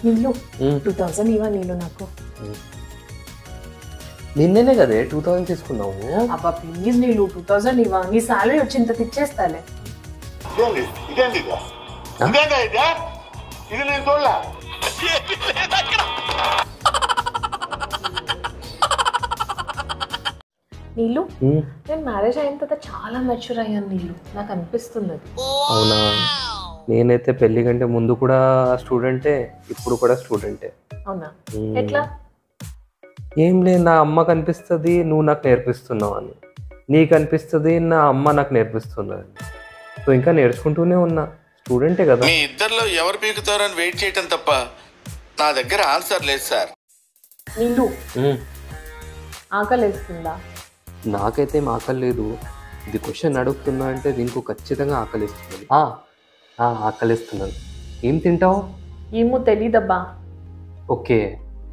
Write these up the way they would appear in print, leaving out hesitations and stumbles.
నీళ్ళు 2000 ఇవ్వ నీళ్ళు నాకు. నిన్నేనే కదే 2000 తీసుకున్నావు. అబ్బా ప్లీజ్ నీళ్ళు 2000 ఇవ్వ, నీ సాలరీ వచ్చింత తెచ్చేస్తాలే. నీళ్ళు నేను మ్యారేజ్ అయిన తర్వాత చాలా మెచ్యూర్ అయ్యాను నీళ్ళు, నాకు అనిపిస్తుంది. అవునా? నేనైతే పెళ్లి కంటే ముందు కూడా స్టూడెంటే, ఇప్పుడు కూడా స్టూడెంటే. అవునా? ఎట్లా? ఏం లేదు, నా అమ్మ కనిపిస్తుంది నువ్వు నాకు నేర్పిస్తున్నావు అని, నీకు అనిపిస్తుంది నా అమ్మ నాకు నేర్పిస్తున్నది. సో ఇంకా నేర్చుకుంటూనే ఉన్నా, స్టూడెంటే కదా. మీ ఇద్దరిలో ఎవరు పీకుతారని వెయిట్ చేయటం తప్ప నా దగ్గర ఆన్సర్ లేదు సార్. నీళ్ళు ఆకలి వేస్తుందా? నాకైతే ఏం ఆకలి లేదు. ఇది క్వశ్చన్ అడుగుతున్నా అంటే దీనికి ఖచ్చితంగా ఆకలిస్తుంది. ఆకలిస్తున్నాను. ఏం తింటావు? ఏమో తెలీదబ్బా. ఓకే,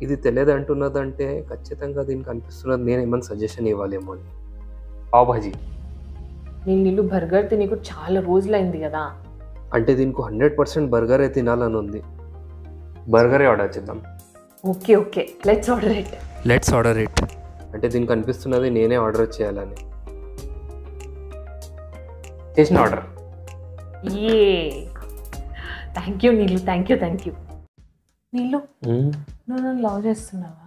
ఇది తెలియదు అంటున్నదంటే ఖచ్చితంగా దీనికి అనిపిస్తున్నది నేను ఏమైనా సజెషన్ ఇవ్వాలేమో అని. పావ్ భాజీ. నేను నీళ్ళు బర్గర్ తిని కూడా చాలా రోజులైంది కదా. అంటే దీనికి 100% బర్గరే తినాలని ఉంది. బర్గరే ఆర్డర్ చేద్దాం. Okay okay, let's order it. అంటే దీనికి అనిపిస్తున్నది నేనే ఆర్డర్ చేయాలని. చేసిన ఆర్డర్. థ్యాంక్ యూ నీళ్ళు, థ్యాంక్ యూ. నీళ్ళు నువ్వు నన్ను లవ్ చేస్తున్నావా?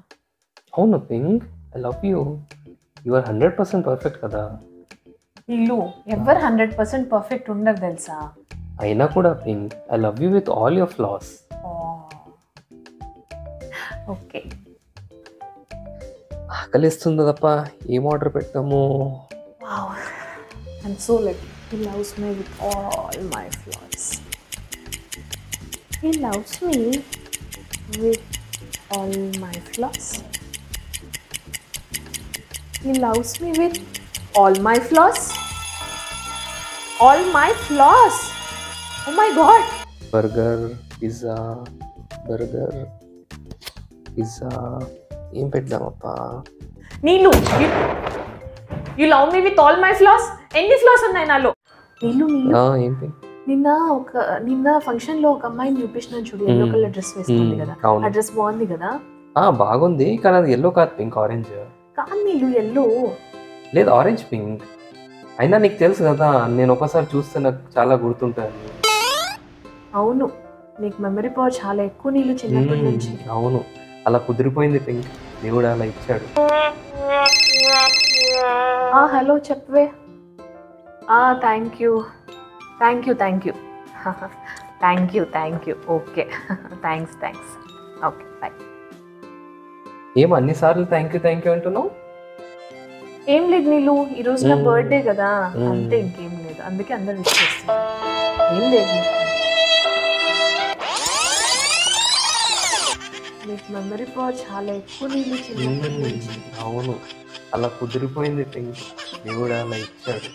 అవును pink, I love you. You are 100% perfect కదా. నీళ్ళు ఎవరు 100% పర్ఫెక్ట్ ఉండరు తెలుసా. అయినా కూడా pink, I love you with all your flaws. Okay. ఆకలిస్తుంది తప్ప ఏం ఆర్డర్ పెట్టాము? I'm so lucky. He loves me with all my flaws. He loves me with all my flaws. He loves me with all my flaws. All my flaws. Oh my God. Burger, pizza ఏం పెడదామప్పా? నీళ్ళు you love me with all my floss. ఎన్ని floss ఉన్నాయి నాలో? నీళ్ళు ఏంటి? నిన్న function లో ఒక అమ్మాయిని చూపించినాను చూడు, ఎల్లో కలర్ డ్రెస్ వేసుకుంది కదా. ఆ డ్రెస్ బాగుంది కదా. బాగుంది, కానీ అది ఎల్లో కాదు పింక్, ఆరెంజ్. కాదు నీళ్ళు ఎల్లో లేదు, ఆరెంజ్ పింక్. అయినా నీకు తెలుసు కదా, నేను ఒకసారి చూస్తే నాకు చాలా గుర్తుంటాను. అవును, నీకు మెమరీ పవర్ చాలా ఎక్కువ నీళ్ళు, చిన్నప్పటి నుంచి. అవును, అలా కుదిరిపోయింది పింక్, దేవుడు అలా ఇచ్చాడు. హలో చెప్పవే. Thank you. Okay thanks. Okay bye. ఏం అన్నిసార్లు థ్యాంక్ యూ అంటున్నావు? ఏం లేదు నీళ్ళు, ఈరోజు నా బర్త్డే కదా, అంతే, ఇంకేం లేదు. అందుకే అందరు విష్ చేస్తున్నారు. ఏం లేదు, నీకు మెమరీ పవర్ చాలా ఎక్కువ నీళ్ళు, చిన్నప్పటి నుంచి. అవును, అలా కుదిరిపోయింది పింక్, దేవుడు అలా ఇచ్చాడు.